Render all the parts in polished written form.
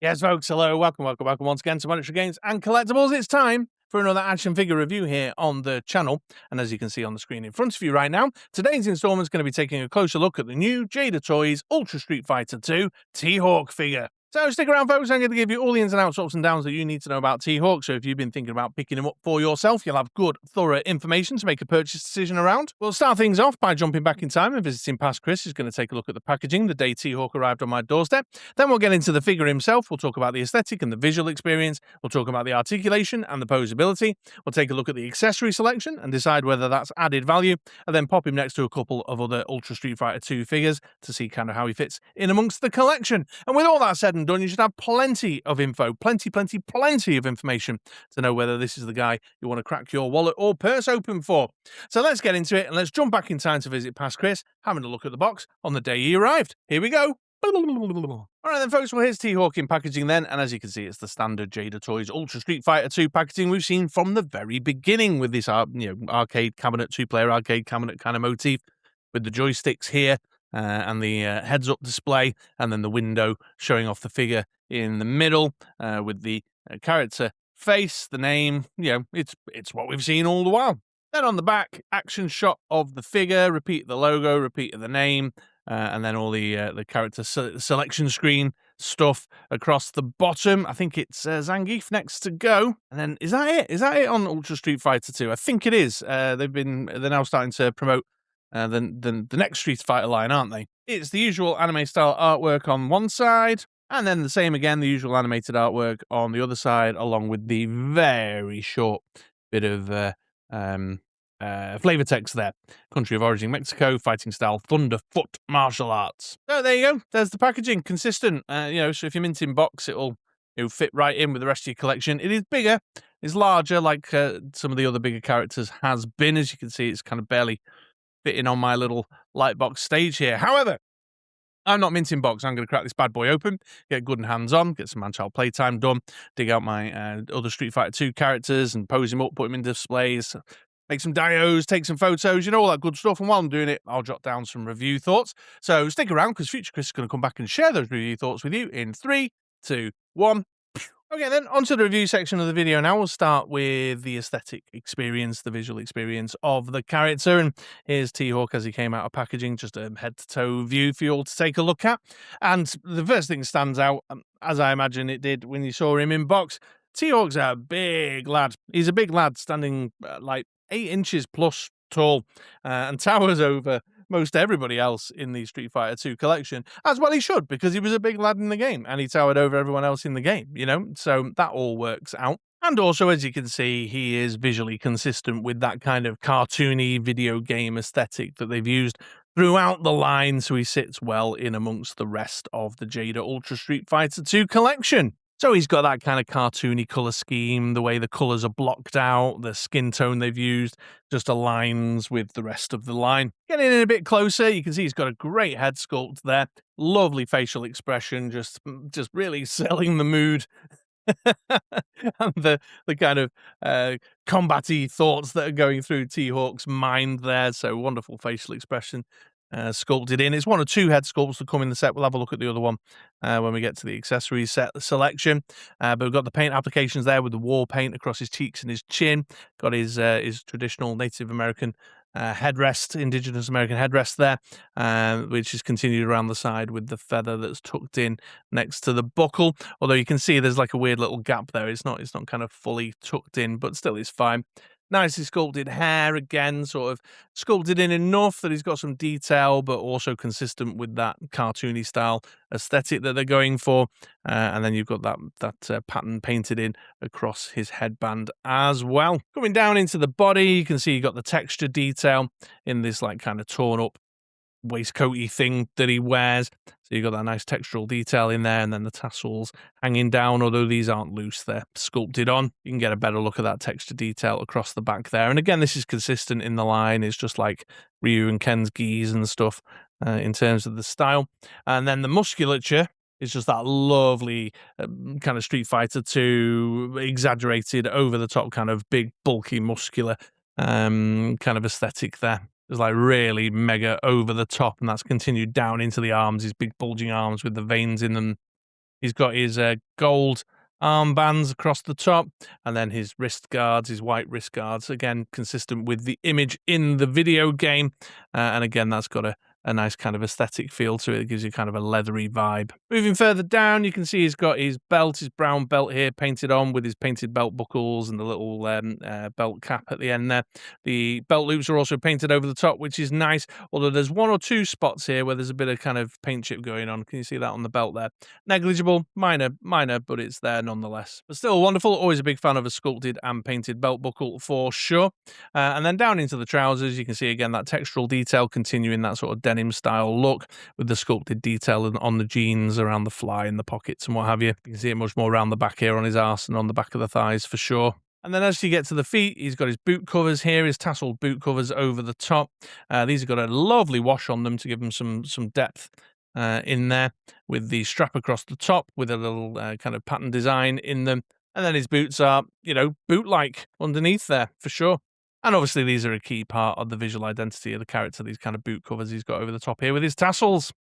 Yes, folks, hello, welcome once again to MoDXtra Games and Collectibles. It's time for another action figure review here on the channel. And as you can see on the screen in front of you right now, today's installment is going to be taking a closer look at the new Jada Toys Ultra Street Fighter 2 T.Hawk figure. So stick around, folks. I'm going to give you all the ins and outs, ups and downs that you need to know about T.Hawk. So if you've been thinking about picking him up for yourself, you'll have good, thorough information to make a purchase decision around. We'll start things off by jumping back in time and visiting past Chris, who's going to take a look at the packaging the day T.Hawk arrived on my doorstep. Then we'll get into the figure himself. We'll talk about the aesthetic and the visual experience. We'll talk about the articulation and the posability. We'll take a look at the accessory selection and decide whether that's added value, and then pop him next to a couple of other Ultra Street Fighter 2 figures to see kind of how he fits in amongst the collection. And with all that said and done, you should have plenty of info, plenty of information to know whether this is the guy you want to crack your wallet or purse open for. So let's get into it and let's jump back in time to visit past Chris, having a look at the box on the day he arrived. Here we go. All right then, folks, well, here's T.Hawk in packaging then, and as you can see, it's the standard Jada Toys Ultra Street Fighter 2 packaging we've seen from the very beginning with this arcade cabinet, two-player arcade cabinet kind of motif, with the joysticks here, and the heads-up display, and then the window showing off the figure in the middle, with the character face, the name. It's what we've seen all the while. Then on the back, action shot of the figure, repeat the logo, repeat of the name, and then all the character selection screen stuff across the bottom. I think it's Zangief next to go. And then is that it? Is that it on Ultra Street Fighter 2? I think it is. They're now starting to promote the next Street Fighter line, aren't they? It's the usual anime style artwork on one side, and then the same again, the usual animated artwork on the other side, along with the very short bit of flavor text there. Country of origin Mexico, fighting style Thunderfoot martial arts. So there you go. There's the packaging, consistent. So if you're minting box, it'll fit right in with the rest of your collection. It is bigger, it's larger, like some of the other bigger characters has been. As you can see, it's kind of barely fitting on my little lightbox stage here. However, I'm not minting box. I'm going to crack this bad boy open, get good and hands-on, get some man-child playtime done, dig out my other Street Fighter 2 characters and pose him up, put him in displays, make some dios, take some photos, all that good stuff. And while I'm doing it, I'll jot down some review thoughts. So stick around, because future Chris is going to come back and share those review thoughts with you in 3, 2, 1. Okay, then onto the review section of the video now. We'll start with the aesthetic experience, the visual experience of the character. And here's T.Hawk as he came out of packaging, just a head-to-toe view for you all to take a look at. And the first thing that stands out, as I imagine it did when you saw him in box, T.Hawk's a big lad. He's a big lad, standing like 8 inches plus tall, and towers over most everybody else in the Street Fighter 2 collection, as well he should, because he was a big lad in the game, and he towered over everyone else in the game, so that all works out. And also, as you can see, he is visually consistent with that kind of cartoony video game aesthetic that they've used throughout the line, so he sits well in amongst the rest of the Jada Ultra Street Fighter 2 collection. So he's got that kind of cartoony colour scheme, the way the colours are blocked out, the skin tone they've used just aligns with the rest of the line. Getting in a bit closer, you can see he's got a great head sculpt there, lovely facial expression, just really selling the mood. And the kind of combat-y thoughts that are going through T.Hawk's mind there, so wonderful facial expression. Sculpted in. It's one or two head sculpts that come in the set. We'll have a look at the other one when we get to the accessories set selection. But we've got the paint applications there with the war paint across his cheeks and his chin. Got his traditional Native American headrest, Indigenous American headrest there, which is continued around the side with the feather that's tucked in next to the buckle. Although you can see there's like a weird little gap there. It's not kind of fully tucked in, but still it's fine. Nicely sculpted hair, again, sort of sculpted in enough that he's got some detail, but also consistent with that cartoony style aesthetic that they're going for. And then you've got that pattern painted in across his headband as well. Coming down into the body, you can see you've got the texture detail in this like kind of torn up waistcoaty thing that he wears. So you've got that nice textural detail in there, and then the tassels hanging down, although these aren't loose, they're sculpted on. You can get a better look at that texture detail across the back there. And again, this is consistent in the line. It's just like Ryu and Ken's gis and stuff in terms of the style. And then the musculature is just that lovely kind of Street Fighter 2 exaggerated, over-the-top kind of big, bulky, muscular kind of aesthetic there. It's like really mega over the top, and that's continued down into the arms, these big bulging arms with the veins in them He's got his gold armbands across the top, and then his wrist guards, his white wrist guards, again consistent with the image in the video game. And again, that's got a nice kind of aesthetic feel to it. It gives you kind of a leathery vibe. Moving further down, you can see he's got his belt, his brown belt here, painted on with his painted belt buckles and the little belt cap at the end there. The belt loops are also painted over the top, which is nice, although there's one or two spots here where there's a bit of kind of paint chip going on. Can you see that on the belt there? Negligible, minor, but it's there nonetheless. But still wonderful. Always a big fan of a sculpted and painted belt buckle for sure. And then down into the trousers, you can see again that textural detail continuing that sort of denim style look with the sculpted detail on the jeans, around the fly and the pockets and what have you. You can see it much more around the back here on his arse and on the back of the thighs for sure. And then as you get to the feet, he's got his boot covers here, his tasseled boot covers over the top. These have got a lovely wash on them to give them some depth in there, with the strap across the top with a little kind of pattern design in them. And then his boots are, boot-like underneath there for sure. And obviously these are a key part of the visual identity of the character, these kind of boot covers he's got over the top here with his tassels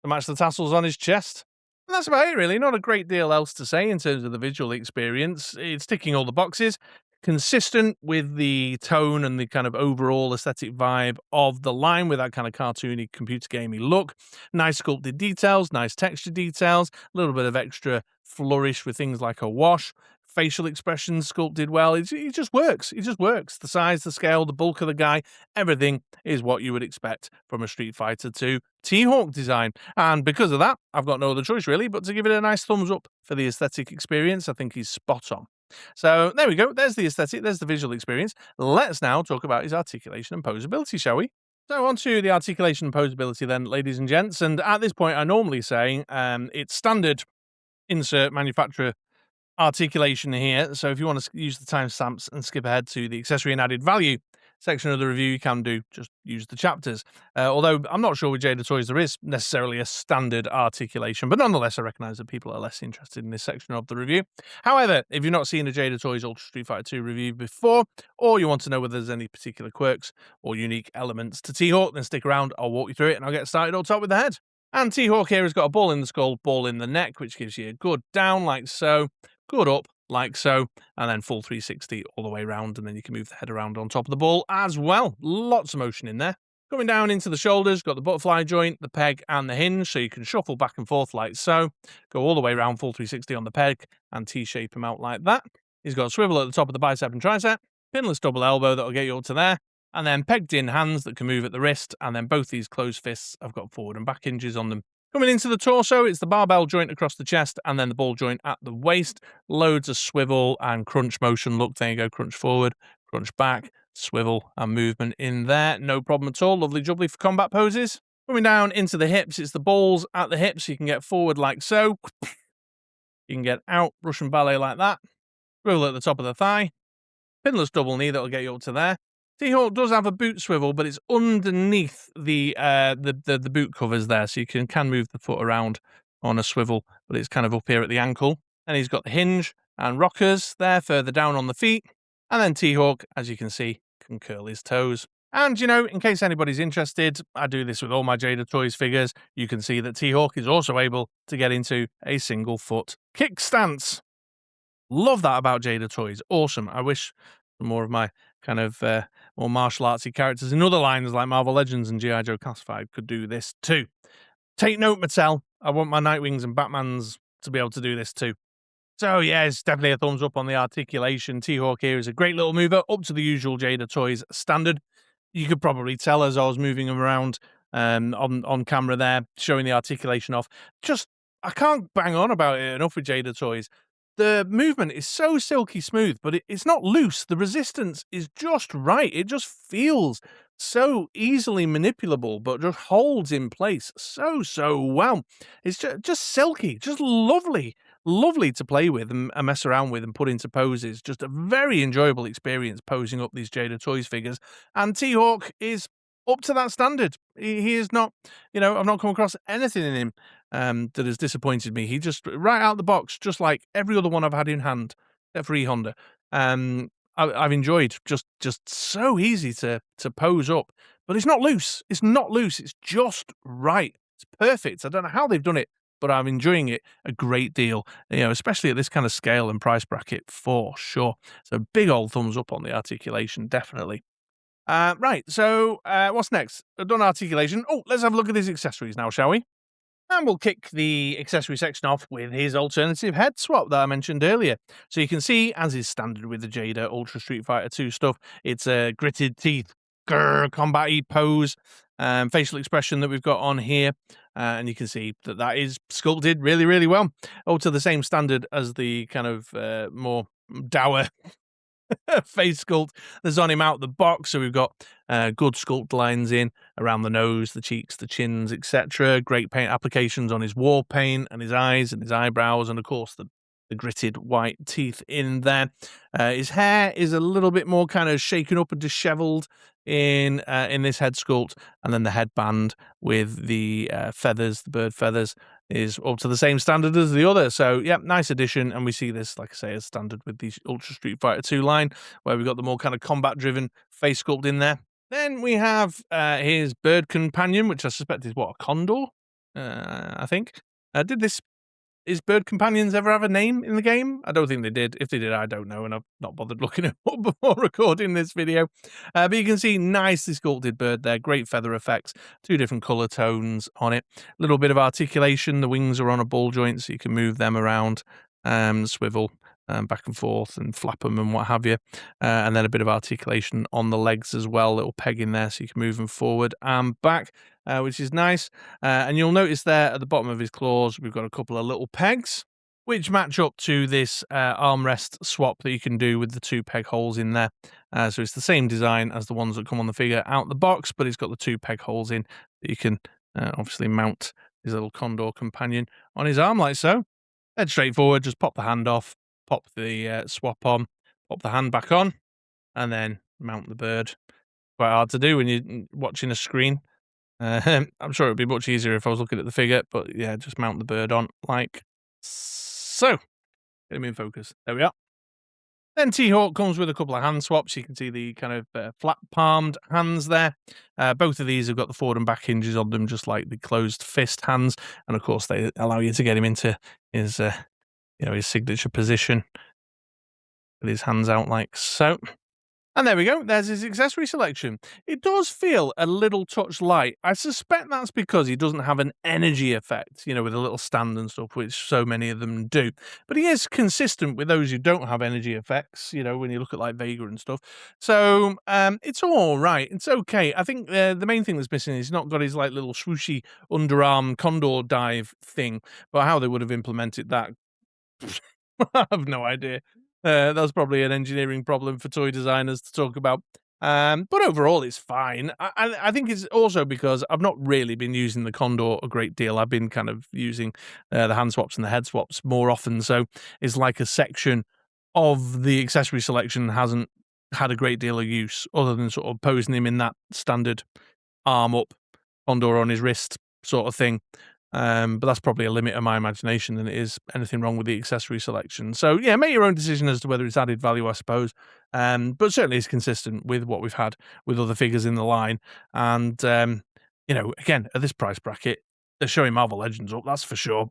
to match the tassels on his chest. And that's about it, really. Not a great deal else to say in terms of the visual experience. It's ticking all the boxes, consistent with the tone and the kind of overall aesthetic vibe of the line, with that kind of cartoony, computer gamey look. Nice sculpted details, nice texture details, a little bit of extra flourish with things like a wash. Facial expressions sculpted well. It just works. It just works. The size, the scale, the bulk of the guy, everything is what you would expect from a Street Fighter 2 T.Hawk design. And because of that, I've got no other choice really but to give it a nice thumbs up for the aesthetic experience. I think he's spot on. So there we go. There's the aesthetic. There's the visual experience. Let's now talk about his articulation and posability, shall we? So on to the articulation and posability then, ladies and gents. And at this point, I normally say it's standard insert manufacturer articulation here. So if you want to use the timestamps and skip ahead to the accessory and added value section of the review, you can do. Just use the chapters. Although I'm not sure with Jada Toys there is necessarily a standard articulation, but nonetheless I recognise that people are less interested in this section of the review. However, if you've not seen a Jada Toys Ultra Street Fighter 2 review before, or you want to know whether there's any particular quirks or unique elements to T-Hawk, then stick around. I'll walk you through it and I'll get started all top with the head. And T-Hawk here has got a ball in the skull, ball in the neck, which gives you a good down like so, good up like so, and then full 360 all the way around, and then you can move the head around on top of the ball as well. Lots of motion in there. Coming down into the shoulders, got the butterfly joint, the peg, and the hinge, so you can shuffle back and forth like so, go all the way around full 360 on the peg, and T-shape him out like that. He's got a swivel at the top of the bicep and tricep, pinless double elbow that'll get you up to there, and then pegged in hands that can move at the wrist, and then both these closed fists have got forward and back hinges on them. Coming into the torso, it's the barbell joint across the chest and then the ball joint at the waist. Loads of swivel and crunch motion. Look, there you go, crunch forward, crunch back, swivel and movement in there. No problem at all. Lovely jubbly for combat poses. Coming down into the hips, it's the balls at the hips. You can get forward like so. You can get out, Russian ballet like that. Swivel at the top of the thigh. Pinless double knee that'll get you up to there. T-Hawk does have a boot swivel, but it's underneath the boot covers there, so you can move the foot around on a swivel, but it's kind of up here at the ankle. And he's got the hinge and rockers there further down on the feet. And then T-Hawk, as you can see, can curl his toes. And, in case anybody's interested, I do this with all my Jada Toys figures. You can see that T-Hawk is also able to get into a single foot kick stance. Love that about Jada Toys. Awesome. I wish more of my kind of more martial artsy characters in other lines like Marvel Legends and G.I. Joe Classified could do this too. Take note, Mattel. I want my Nightwings and Batmans to be able to do this too. So yeah, it's definitely a thumbs up on the articulation. T-Hawk here is a great little mover, up to the usual Jada Toys standard. You could probably tell as I was moving him around on camera there, showing the articulation off. I can't bang on about it enough with Jada Toys. The movement is so silky smooth, but it's not loose. The resistance is just right. It just feels so easily manipulable, but just holds in place so well. It's just silky, just lovely to play with and mess around with and put into poses. Just a very enjoyable experience posing up these Jada Toys figures. And T-Hawk is up to that standard. He is not, I've not come across anything in him that has disappointed me. He just, right out the box, just like every other one I've had in hand, except for E-Honda. I've enjoyed just so easy to pose up, but it's not loose. It's not loose. It's just right. It's perfect. I don't know how they've done it, but I'm enjoying it a great deal, especially at this kind of scale and price bracket for sure. So big old thumbs up on the articulation, definitely. Right, so what's next? I've done articulation. Oh, let's have a look at these accessories now, shall we? And we'll kick the accessory section off with his alternative head swap that I mentioned earlier. So you can see, as is standard with the Jada Ultra Street Fighter 2 stuff, it's a gritted teeth, combat-y pose, facial expression that we've got on here. And you can see that that is sculpted really, really well. Oh, to the same standard as the kind of more dour face sculpt that's on him out the box. So we've got good sculpt lines in around the nose, the cheeks, the chins, etc. Great paint applications on his war paint and his eyes and his eyebrows, and of course the gritted white teeth in there. His hair is a little bit more kind of shaken up and disheveled in this head sculpt, and then the headband with the feathers, the bird feathers, is up to the same standard as the other. So yeah, nice addition. And we see this, like I say, as standard with the Ultra Street Fighter 2 line, where we've got the more kind of combat driven face sculpt in there. Then we have his bird companion, which I suspect is what, a condor? I think. Did his bird companions ever have a name in the game? I don't think they did. If they did, I don't know, and I've not bothered looking it up before recording this video. But you can see nicely sculpted bird there, great feather effects, 2 different colour tones on it. A little bit of articulation. The wings are on a ball joint, so you can move them around, swivel back and forth and flap them and what have you. And then a bit of articulation on the legs as well, little peg in there so you can move them forward and back. Which is nice. And you'll notice there at the bottom of his claws, we've got a couple of little pegs, which match up to this armrest swap that you can do with the 2 peg holes in there. So it's the same design as the ones that come on the figure out the box, but it's got the 2 peg holes in that you can obviously mount his little condor companion on his arm like so. Dead straightforward, just pop the hand off, pop the swap on, pop the hand back on, and then mount the bird. Quite hard to do when you're watching a screen. I'm sure it'd be much easier if I was looking at the figure, but yeah, just mount the bird on like so. Get him in focus. There we are. Then T.Hawk comes with a couple of hand swaps. You can see the kind of flat-palmed hands there. Both of these have got the forward and back hinges on them, just like the closed fist hands. And of course, they allow you to get him into his, his signature position with his hands out like so. And there we go, there's his accessory selection. It does feel a little touch light. I suspect that's because he doesn't have an energy effect, with a little stand and stuff, which so many of them do. But he is consistent with those who don't have energy effects, when you look at like Vega and stuff. So it's all right. It's okay. I think the main thing that's missing is he's not got his like little swooshy underarm condor dive thing, but how they would have implemented that, I have no idea. That's probably an engineering problem for toy designers to talk about. But overall, it's fine. I think it's also because I've not really been using the Condor a great deal. I've been kind of using the hand swaps and the head swaps more often. So it's like a section of the accessory selection hasn't had a great deal of use other than sort of posing him in that standard arm up, Condor on his wrist sort of thing. But that's probably a limit of my imagination than it is anything wrong with the accessory selection. So yeah, make your own decision as to whether it's added value, I suppose. But certainly it's consistent with what we've had with other figures in the line. And, again, at this price bracket, they're showing Marvel Legends up, that's for sure.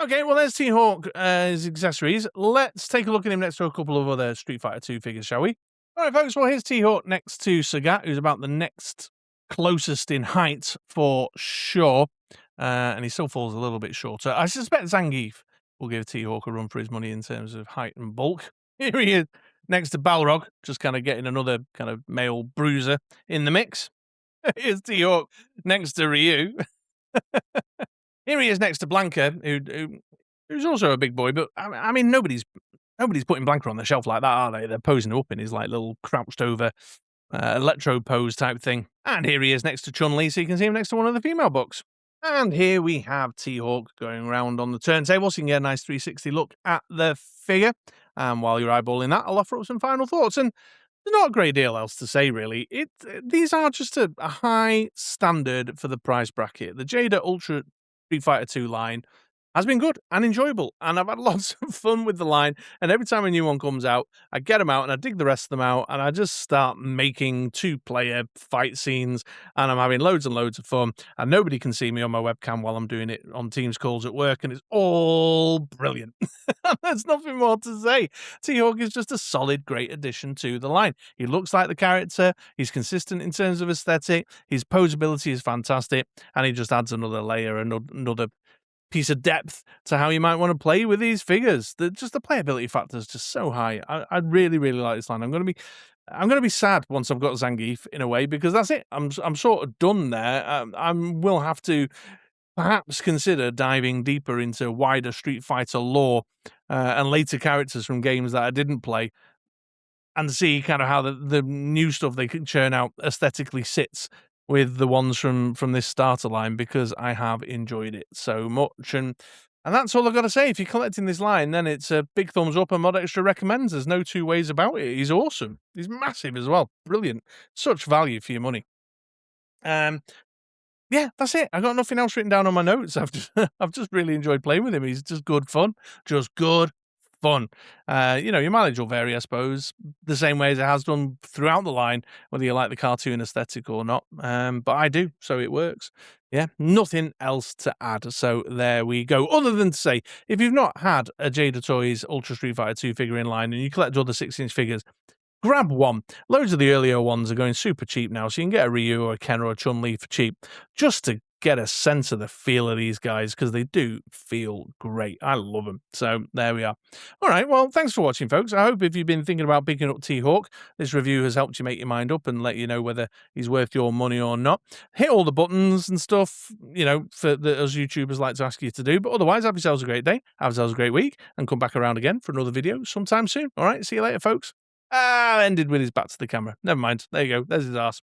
Okay, well, there's T.Hawk, his accessories. Let's take a look at him next to a couple of other Street Fighter 2 figures, shall we? All right, folks, well, here's T.Hawk next to Sagat, who's about the next closest in height for sure, and he still falls a little bit shorter. I suspect Zangief will give T-Hawk a run for his money in terms of height and bulk. Here he is next to Balrog, just kind of getting another kind of male bruiser in the mix. Here's T-Hawk next to Ryu. Here he is next to Blanca, who's also a big boy, but I mean nobody's putting Blanca on the shelf like that, are they? They're posing up in his like little crouched over electro pose type thing. And here he is next to Chun-Li, so you can see him next to one of the female books. And here we have T-Hawk going around on the turntable, so you can get a nice 360 look at the figure. And while you're eyeballing that, I'll offer up some final thoughts. And there's not a great deal else to say, really. These are just a high standard for the price bracket. The Jada Ultra Street Fighter 2 line has been good and enjoyable, and I've had lots of fun with the line, and every time a new one comes out, I get them out and I dig the rest of them out, and I just start making two-player fight scenes, and I'm having loads and loads of fun, and nobody can see me on my webcam while I'm doing it on Teams calls at work, and it's all brilliant. There's nothing more to say. T.Hawk is just a solid, great addition to the line. He looks like the character, he's consistent in terms of aesthetic, his posability is fantastic, and he just adds another layer, another piece of depth to how you might want to play with these figures. The playability factor is just so high. I really, really like this line. I'm gonna be sad once I've got Zangief in a way, because that's it. I'm sort of done there. I will have to perhaps consider diving deeper into wider Street Fighter lore and later characters from games that I didn't play, and see kind of how the new stuff they can churn out aesthetically sits with the ones from this starter line, because I have enjoyed it so much. And that's all I've got to say. If you're collecting this line, then it's a big thumbs up, and MoDXtra recommends. There's no two ways about it. He's awesome. He's massive as well. Brilliant. Such value for your money. Yeah, that's it. I got nothing else written down on my notes. I've just really enjoyed playing with him. He's just good fun. Just good fun. Your mileage will vary, I suppose, the same way as it has done throughout the line, whether you like the cartoon aesthetic or not. But I do, so it works. Yeah, nothing else to add. So there we go. Other than to say, if you've not had a Jada Toys Ultra Street Fighter 2 figure in line and you collect other 6-inch figures, grab one. Loads of the earlier ones are going super cheap now, so you can get a Ryu or a Ken or a Chun-Li for cheap, just to get a sense of the feel of these guys, because they do feel great. I love them. So there we are. All right, well, thanks for watching, folks. I hope if you've been thinking about picking up T-Hawk, this review has helped you make your mind up and let you know whether he's worth your money or not. Hit all the buttons and stuff, for as YouTubers like to ask you to do. But otherwise, have yourselves a great day, have yourselves a great week, and come back around again for another video sometime soon. All right, see you later, folks. Ended with his back to the camera. Never mind. There you go. There's his arse.